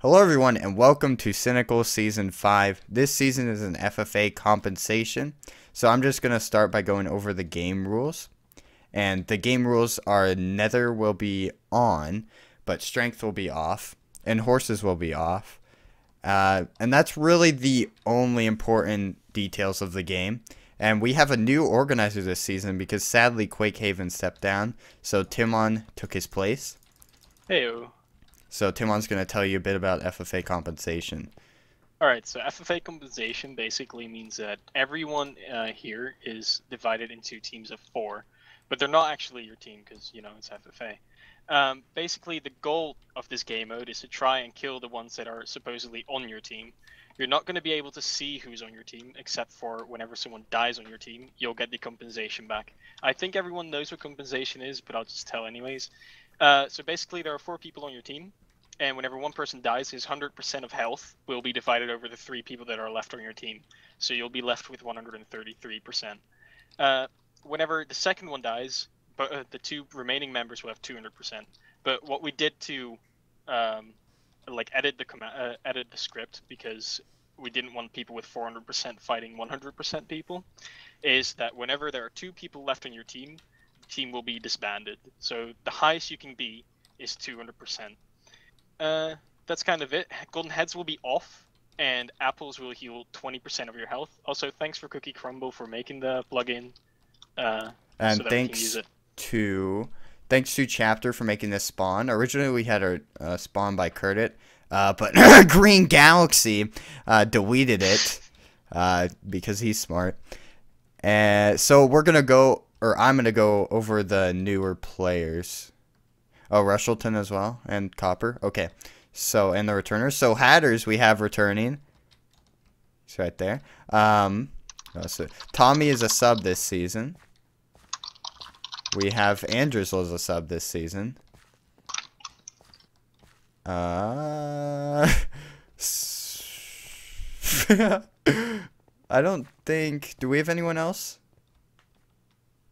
Hello everyone and welcome to Cynical Season 5. This season is an FFA Compensation. So I'm just going to start by going over the game rules. And the game rules are Nether will be on, but Strength will be off, and Horses will be off. And that's really the only important details of the game. And we have a new organizer this season because sadly Quakehaven stepped down, so Timon took his place. Heyo. So Timon's going to tell you a bit about FFA compensation. Alright, so FFA compensation basically means that everyone here is divided into teams of 4, but they're not actually your team because, you know, it's FFA. Basically, the goal of this game mode is to try and kill the ones that are supposedly on your team. You're not going to be able to see who's on your team, except for whenever someone dies on your team, you'll get the compensation back. I think everyone knows what compensation is, but I'll just tell anyways. So basically, there are 4 people on your team. And whenever one person dies, his 100% of health will be divided over the 3 people that are left on your team. So you'll be left with 133%. Whenever the second one dies, but the 2 remaining members will have 200%. But what we did to edit the script, because we didn't want people with 400% fighting 100% people, is that whenever there are 2 people left on your team, the team will be disbanded. So the highest you can be is 200%. That's kind of it. Golden heads will be off, and apples will heal 20% of your health. Also, thanks for Cookie Crumble for making the plugin. And so that we can use it. Thanks to Chapter for making this spawn. Originally, we had a spawn by Curtit, but Green Galaxy deleted it because he's smart. And so I'm gonna go over the newer players. Oh, Rushelton as well, and Copper. Okay, so, and the returners. So, Hatters, we have returning. It's right there. So Tommy is a sub this season. We have Andrews as a sub this season. I don't think... Do we have anyone else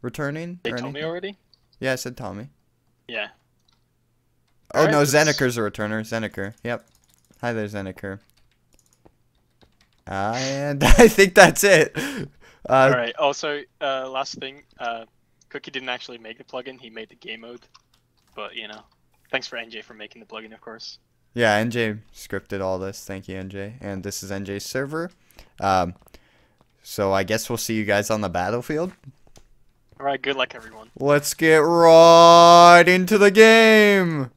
returning? They told me already? Yeah, I said Tommy. Yeah. Oh, no, Zeniker's a returner. Zeniker. Yep. Hi there, Zeniker. And I think that's it. Alright, also, last thing. Cookie didn't actually make the plugin. He made the game mode. But, you know, thanks for NJ for making the plugin, of course. Yeah, NJ scripted all this. Thank you, NJ. And this is NJ's server. So I guess we'll see you guys on the battlefield. Alright, good luck, everyone. Let's get right into the game.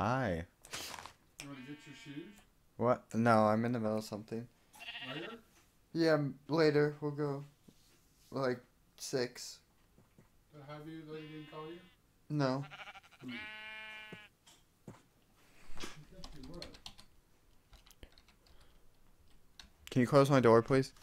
Hi. You want to get your shoes? What? No, I'm in the middle of something. Later? Yeah, later. We'll go. Like 6. The hubby lady didn't call you? No. You got your what? Can you close my door, please?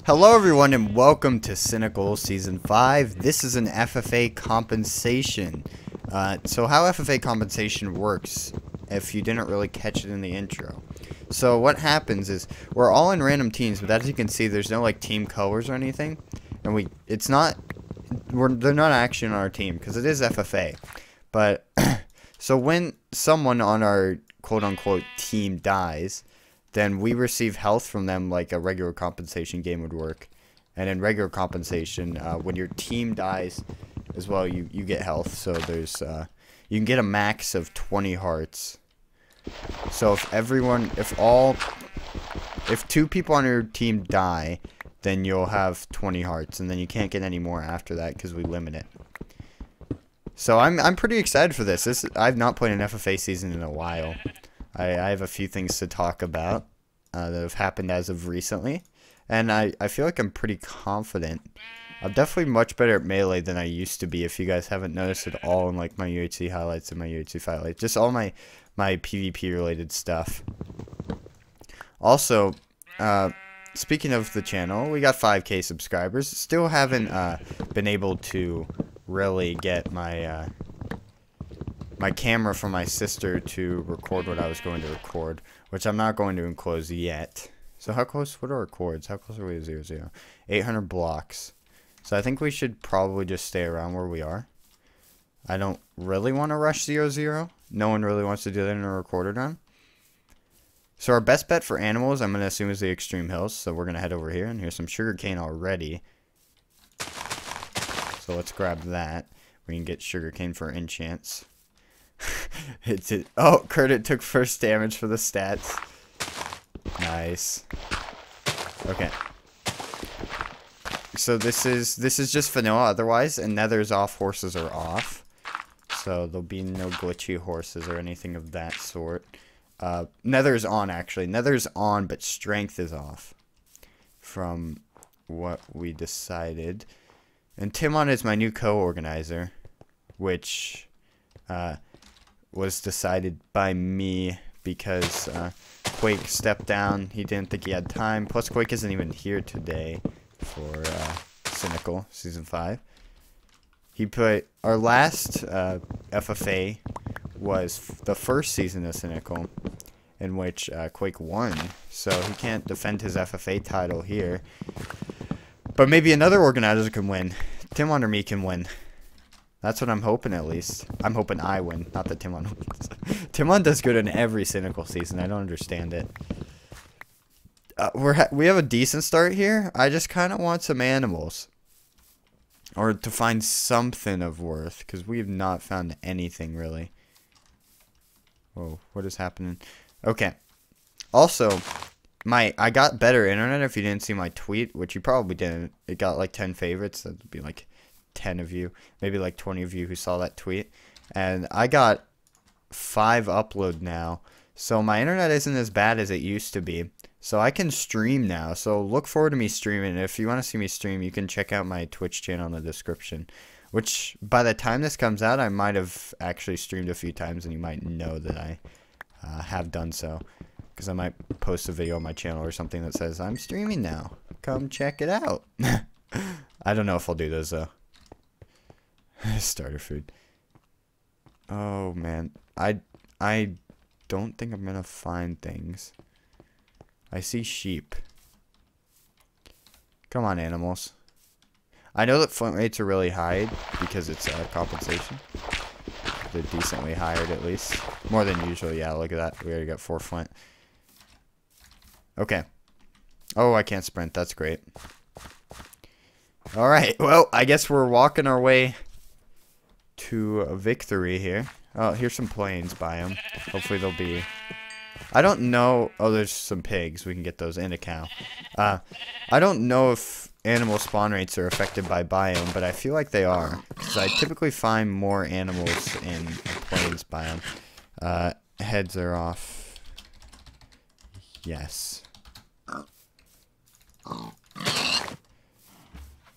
Hello everyone and welcome to Cynical Season 5. This is an FFA Compensation. So how FFA Compensation works, if you didn't really catch it in the intro. So what happens is, we're all in random teams, but as you can see, there's no like team colors or anything. And they're not actually on our team, because it is FFA. But, so when someone on our quote-unquote team dies, then we receive health from them like a regular compensation game would work. And in regular compensation, when your team dies as well, you get health. So there's, you can get a max of 20 hearts. So if 2 people on your team die, then you'll have 20 hearts. And then you can't get any more after that because we limit it. So I'm pretty excited for this. I've not played an FFA season in a while. I have a few things to talk about that have happened as of recently, and I feel like I'm pretty confident. I'm definitely much better at melee than I used to be, if you guys haven't noticed at all in like my UHC highlights and my UHC highlights, just all my PvP related stuff. Also, speaking of the channel, we got 5K subscribers. Still haven't been able to really get my my camera from my sister to record what I was going to record, which I'm not going to enclose yet. So how close, what are our cords? How close are we to 0, 0? 800 blocks. So I think we should probably just stay around where we are. I don't really want to rush 0, 0. No one really wants to do that in a recorded run. So our best bet for animals, I'm going to assume, is the extreme hills. So we're going to head over here, and here's some sugarcane already. So let's grab that. We can get sugarcane for enchants. Oh, Curtit took first damage for the stats. Nice. Okay. So this is just vanilla otherwise, and Nether's off, horses are off. So there'll be no glitchy horses or anything of that sort. Nether's on actually. Nether's on, but strength is off. From what we decided. And Timon is my new co-organizer, which was decided by me because Quake stepped down. He didn't think he had time. Plus, Quake isn't even here today for Cynical Season 5. He put our last FFA was the first season of Cynical, in which Quake won, so he can't defend his FFA title here. But maybe another organizer can win. Timon or me can win. That's what I'm hoping, at least. I'm hoping I win, not that Timon wins. Timon does good in every Cynical season. I don't understand it. We have a decent start here. I just kind of want some animals. Or to find something of worth, because we have not found anything, really. Whoa, what is happening? Okay. Also, I got better internet if you didn't see my tweet, which you probably didn't. It got like 10 favorites. That would be like 10 of you, maybe like 20 of you who saw that tweet. And I got 5 upload now. So my internet isn't as bad as it used to be. So I can stream now. So look forward to me streaming. If you want to see me stream, you can check out my Twitch channel in the description. Which, by the time this comes out, I might have actually streamed a few times, and you might know that I have done so. Because I might post a video on my channel or something that says, I'm streaming now. Come check it out. I don't know if I'll do those, though. Starter food. Oh, man. I don't think I'm going to find things. I see sheep. Come on, animals. I know that flint rates are really high because it's compensation. They're decently higher, at least. More than usual, yeah, look at that. We already got 4 flint. Okay. Oh, I can't sprint. That's great. Alright, well, I guess we're walking our way to a victory here. Oh, here's some plains biome. Hopefully they'll be... I don't know... Oh, there's some pigs. We can get those and a cow. I don't know if animal spawn rates are affected by biome, but I feel like they are. Because I typically find more animals in a plains biome. Heads are off. Yes.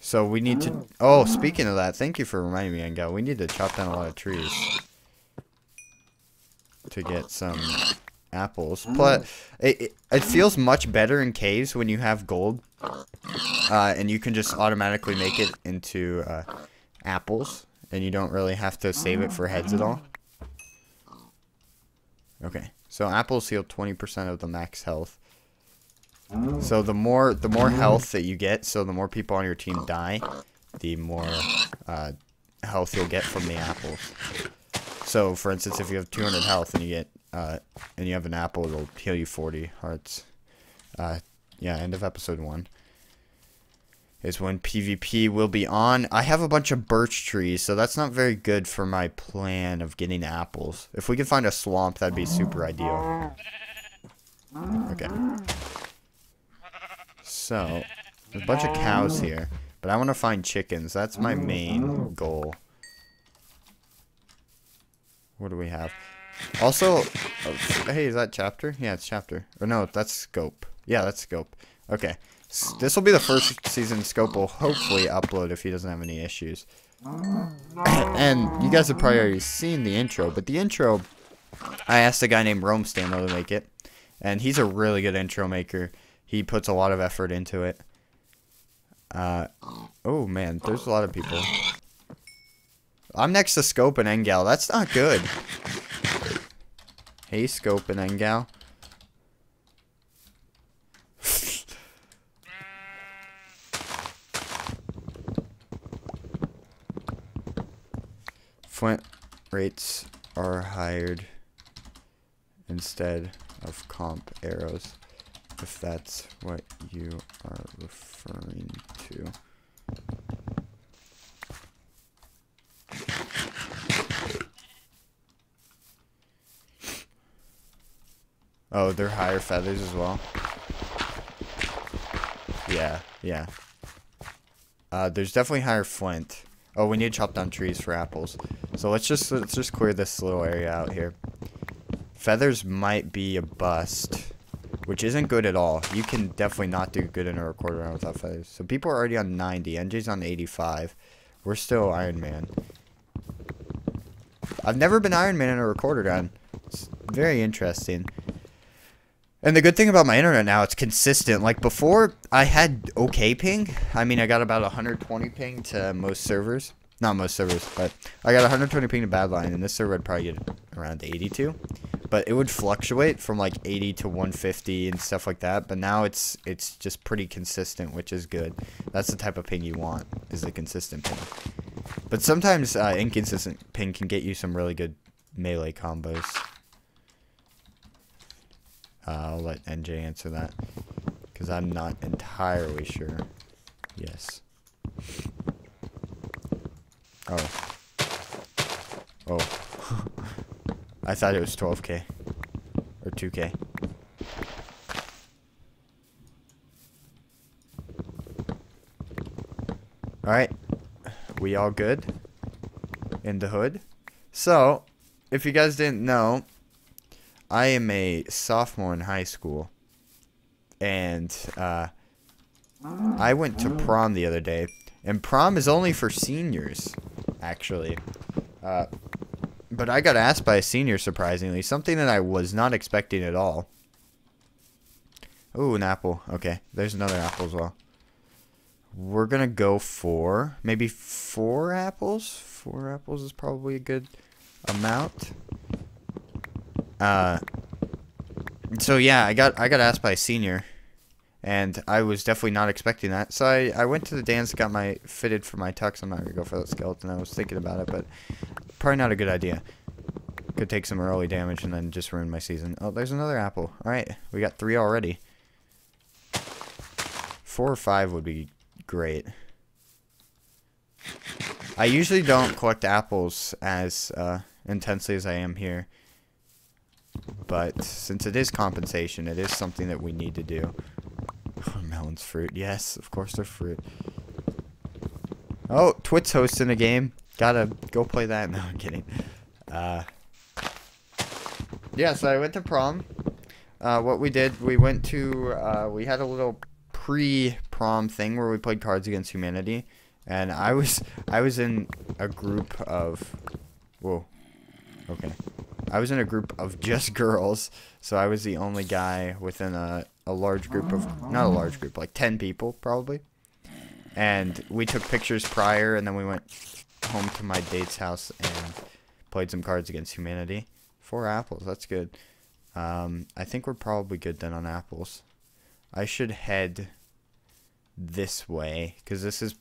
So we need to... Oh, speaking of that, thank you for reminding me, Engel. We need to chop down a lot of trees to get some apples. But it feels much better in caves when you have gold. And you can just automatically make it into apples. And you don't really have to save it for heads at all. Okay. So apples heal 20% of the max health. So the more health that you get, so the more people on your team die, the more health you'll get from the apples. So for instance, if you have 200 health and you get and you have an apple, it'll heal you 40 hearts. Yeah, end of episode 1 is when PvP will be on. I have a bunch of birch trees, so that's not very good for my plan of getting apples. If we could find a swamp, that'd be super ideal. Okay. So, there's a bunch of cows here, but I want to find chickens. That's my main goal. What do we have? Also, hey, is that chapter? Yeah, it's chapter. Or no, that's scope. Yeah, that's scope. Okay. This will be the first season scope will hopefully upload if he doesn't have any issues. And you guys have probably already seen the intro, but the intro, I asked a guy named Rome Stanlow to make it, and he's a really good intro maker. He puts a lot of effort into it. Oh man, there's a lot of people. I'm next to Scope and Engel. That's not good. Hey, Scope and Engel. Flint rates are hired instead of comp arrows, if that's what you are referring to. Oh, they're higher feathers as well. Yeah, yeah. There's definitely higher flint. Oh, we need to chop down trees for apples. So let's just clear this little area out here. Feathers might be a bust, which isn't good at all. You can definitely not do good in a recorder run without feathers. So people are already on 90. NJ's on 85. We're still Iron Man. I've never been Iron Man in a recorder run. It's very interesting. And the good thing about my internet now, it's consistent. Like before, I had okay ping. I mean, I got about 120 ping to most servers. Not most servers, but I got 120 ping to Badline, and this server I'd probably get around 82. But it would fluctuate from like 80 to 150 and stuff like that. But now it's just pretty consistent, which is good. That's the type of ping you want, is the consistent ping. But sometimes inconsistent ping can get you some really good melee combos. I'll let NJ answer that, because I'm not entirely sure. Yes. Oh. Oh. I thought it was 12K. Or 2K. Alright. We all good? In the hood? So, if you guys didn't know, I am a sophomore in high school. And, I went to prom the other day. And prom is only for seniors, actually. But I got asked by a senior, surprisingly. Something that I was not expecting at all. Ooh, an apple. Okay, there's another apple as well. We're gonna go for maybe 4 apples. 4 apples is probably a good amount. So yeah, I got asked by a senior. And I was definitely not expecting that. So I went to the dance, got my fitted for my tux. I'm not going to go for that skeleton. I was thinking about it, but probably not a good idea. Could take some early damage and then just ruin my season. Oh, there's another apple. Alright, we got 3 already. 4 or 5 would be great. I usually don't collect apples as intensely as I am here. But since it is compensation, it is something that we need to do. Melon's fruit. Yes, of course they're fruit. Oh, Twit's hosting a game. Gotta go play that. No, I'm kidding. Yeah, so I went to prom. What we did, we went to, we had a little pre-prom thing where we played Cards Against Humanity. And I was in a group of, whoa, okay. I was in a group of just girls, so I was the only guy within a large group of, not a large group, like 10 people probably. And we took pictures prior, and then we went home to my date's house and played some Cards Against Humanity. 4 apples, that's good. I think we're probably good then on apples. I should head this way, because this is,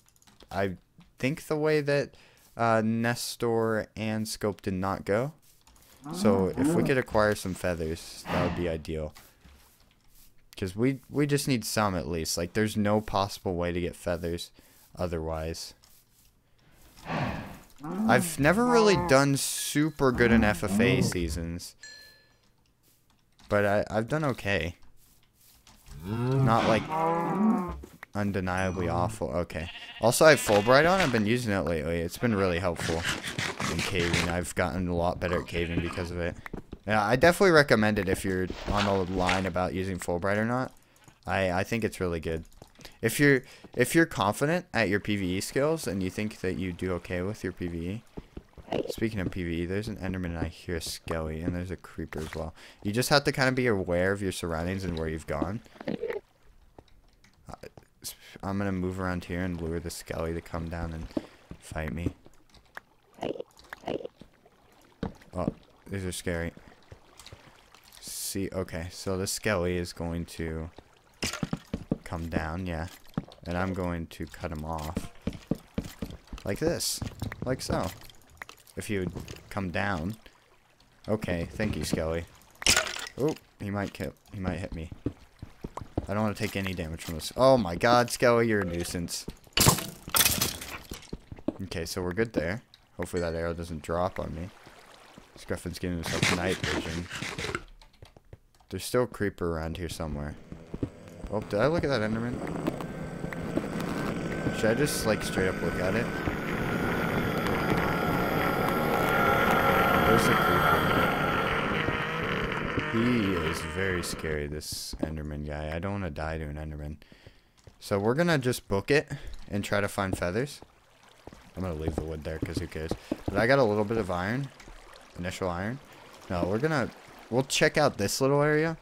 I think, the way that Nestor and Scope did not go. So if we could acquire some feathers, that would be ideal. Because we just need some at least. Like, there's no possible way to get feathers otherwise. I've never really done super good in FFA seasons. But I've done okay. Not like undeniably awful. Okay. Also, I have Fulbright on. I've been using it lately. It's been really helpful in caving. I've gotten a lot better at caving because of it. Yeah, I definitely recommend it if you're on the line about using Fulbright or not. I think it's really good. If you're confident at your PvE skills and you think that you do okay with your PvE. Speaking of PvE, there's an Enderman and I hear a Skelly, and there's a Creeper as well. You just have to kind of be aware of your surroundings and where you've gone. I'm gonna move around here and lure the Skelly to come down and fight me. Oh, these are scary. See, okay, so the Skelly is going to come down, yeah. And I'm going to cut him off. Like this. Like so. If you would come down. Okay, thank you, Skelly. Oh, he might hit me. I don't want to take any damage from this. Oh my god, Skelly, you're a nuisance. Okay, so we're good there. Hopefully that arrow doesn't drop on me. Scruffin's getting himself night vision. There's still a creeper around here somewhere. Oh, did I look at that Enderman? Should I just, like, straight up look at it? There's a creeper. He is very scary, this Enderman guy. I don't want to die to an Enderman. So we're going to just book it and try to find feathers. I'm going to leave the wood there because who cares. But I got a little bit of iron. Initial iron. No, we'll check out this little area.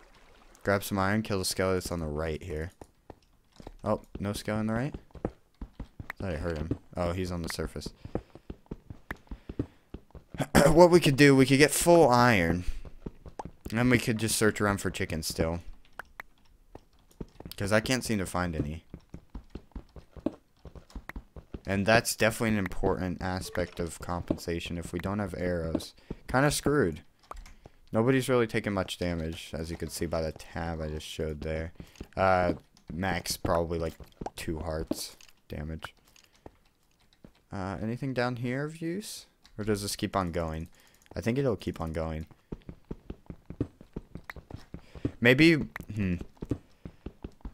Grab some iron, kill the skeleton that's on the right here. Oh, no skeleton on the right? Thought I heard him. Oh, he's on the surface. what we could do, we could get full iron. And we could just search around for chickens still. Because I can't seem to find any. And that's definitely an important aspect of compensation. If we don't have arrows, kind of screwed. Nobody's really taking much damage, as you can see by the tab I just showed there. Max probably like 2 hearts damage. Anything down here of use? Or does this keep on going? I think it'll keep on going. Maybe,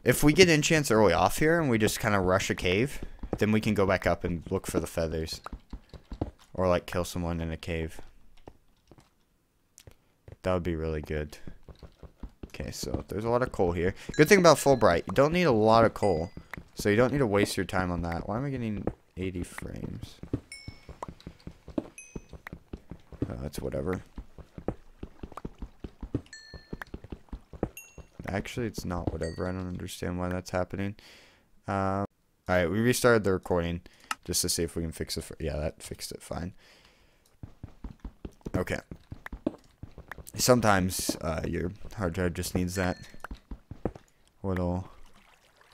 if we get enchants early off here and we just kind of rush a cave, then we can go back up and look for the feathers. Or like kill someone in a cave. That would be really good. Okay, so there's a lot of coal here. Good thing about Fulbright, you don't need a lot of coal. So you don't need to waste your time on that. Why am I getting 80 frames? That's whatever. Actually, it's not whatever. I don't understand why that's happening. Alright, we restarted the recording just to see if we can fix it. Yeah, that fixed it fine. Okay. Sometimes your hard drive just needs that little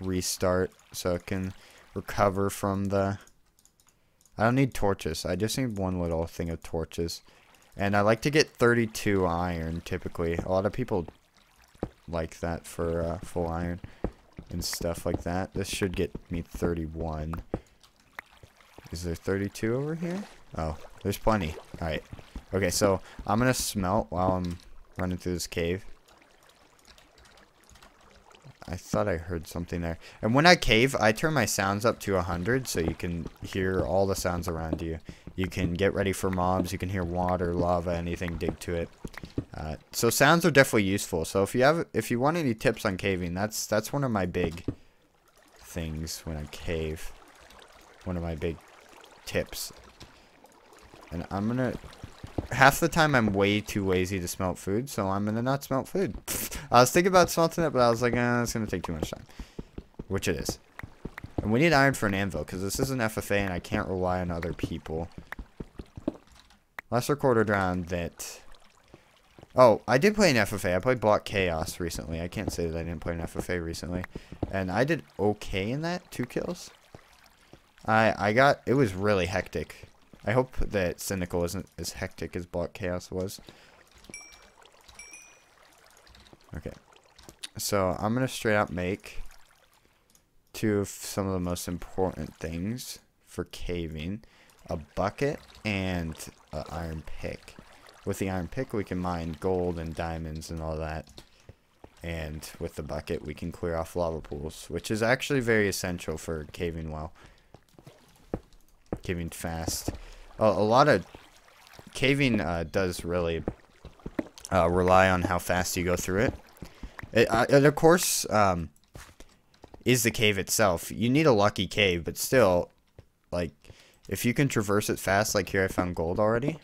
restart so it can recover from the... I don't need torches. I just need one little thing of torches. And I like to get 32 iron typically. A lot of people like that for full iron and stuff like that. This should get me 31. Is there 32 over here? Oh, there's plenty. Alright. Okay, so I'm gonna smelt while I'm running through this cave. I thought I heard something there. And when I cave, I turn my sounds up to 100 so you can hear all the sounds around you. You can get ready for mobs. You can hear water, lava, anything dig to it. So sounds are definitely useful. So if you want any tips on caving, that's one of my big things when I cave. One of my big tips. And I'm gonna... Half the time I'm way too lazy to smelt food, so I'm gonna not smelt food. I was thinking about smelting it, but I was like, it's gonna take too much time. Which it is. And we need iron for an anvil, because this is an FFA and I can't rely on other people. Last recorded round that... Oh, I did play an FFA. I played Block Chaos recently. I can't say that I didn't play an FFA recently. And I did okay in that. 2 kills. It was really hectic. I hope that Cynical isn't as hectic as Block Chaos was. Okay. So, I'm going to straight out make 2 of some of the most important things for caving. A bucket and an iron pick. With the iron pick, we can mine gold and diamonds and all that. And with the bucket, we can clear off lava pools, which is actually very essential for caving well. Caving fast. A lot of caving does really rely on how fast you go through it. And of course, is the cave itself. You need a lucky cave, but still, like, if you can traverse it fast, like here I found gold already,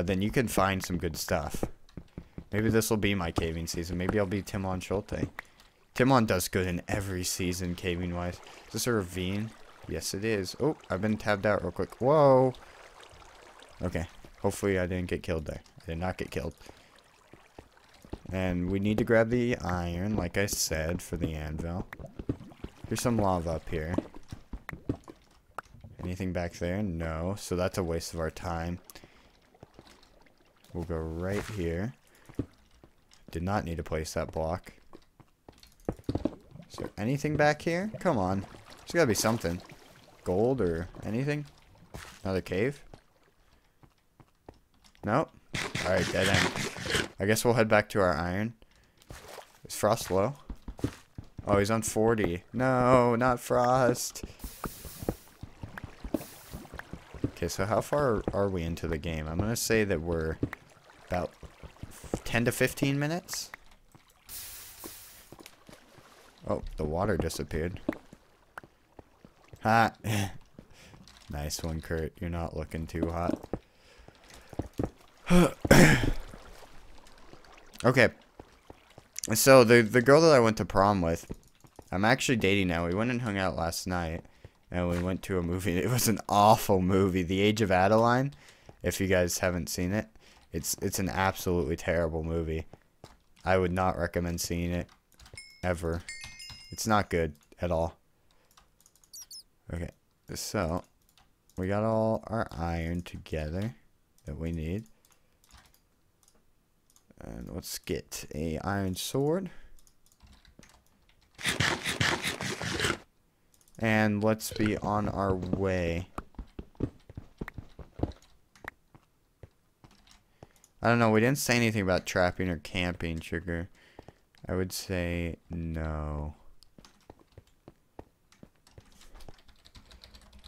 then you can find some good stuff. Maybe this will be my caving season. Maybe I'll be Timonscholte. Timon does good in every season, caving-wise. Is this a ravine? Yes, it is. Oh, I've been tabbed out real quick. Whoa. Okay. Hopefully I didn't get killed there. I did not get killed. And we need to grab the iron, like I said, for the anvil. There's some lava up here. Anything back there? No. So that's a waste of our time. We'll go right here. Did not need to place that block. Is there anything back here? Come on. There's gotta be something. Gold or anything? Another cave? Nope. Alright, dead end. I guess we'll head back to our iron. Is Frost low? Oh, he's on 40. No, not Frost. Okay, so how far are we into the game? I'm gonna say that we're about 10 to 15 minutes. Oh, the water disappeared. Ha! Nice one, Kurt. You're not looking too hot. Okay. So, the girl that I went to prom with, I'm actually dating now. We went and hung out last night, and we went to a movie. It was an awful movie, The Age of Adeline. If you guys haven't seen it, it's an absolutely terrible movie. I would not recommend seeing it ever. It's not good at all. Okay, so we got all our iron together that we need. And let's get a iron sword. And let's be on our way. I don't know, we didn't say anything about trapping or camping, Sugar. I would say no.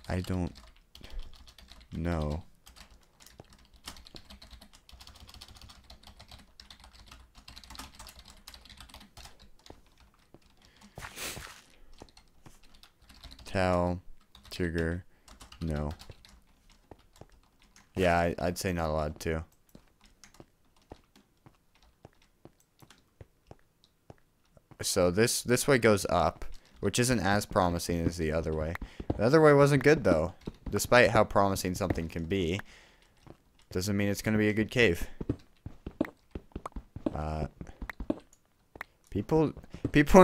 I don't know. Tell Sugar no. Yeah, I'd say not allowed to. So this way goes up, which isn't as promising as the other way. The other way wasn't good though. Despite how promising something can be, doesn't mean it's going to be a good cave. People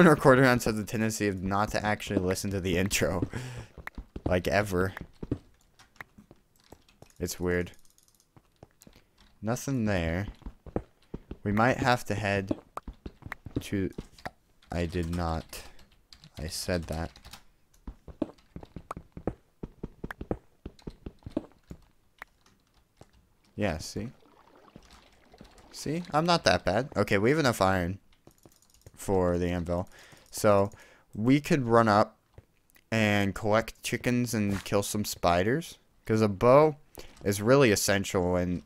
in Recording Rounds have the tendency of not to actually listen to the intro. Like, ever. It's weird. Nothing there. We might have to head to... I did not. I said that. Yeah, see? See? I'm not that bad. Okay, we have enough iron for the anvil. So, we could run up and collect chickens and kill some spiders. Because a bow is really essential in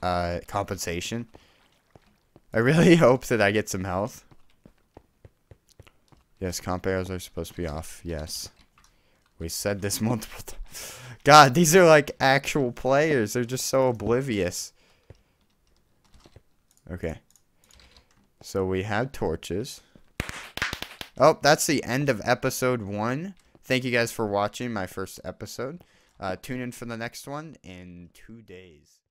compensation. I really hope that I get some health. Yes, comp arrows are supposed to be off. Yes. We said this multiple times. God, these are like actual players. They're just so oblivious. Okay. So we have torches. Oh, that's the end of episode 1. Thank you guys for watching my first episode. Tune in for the next one in 2 days.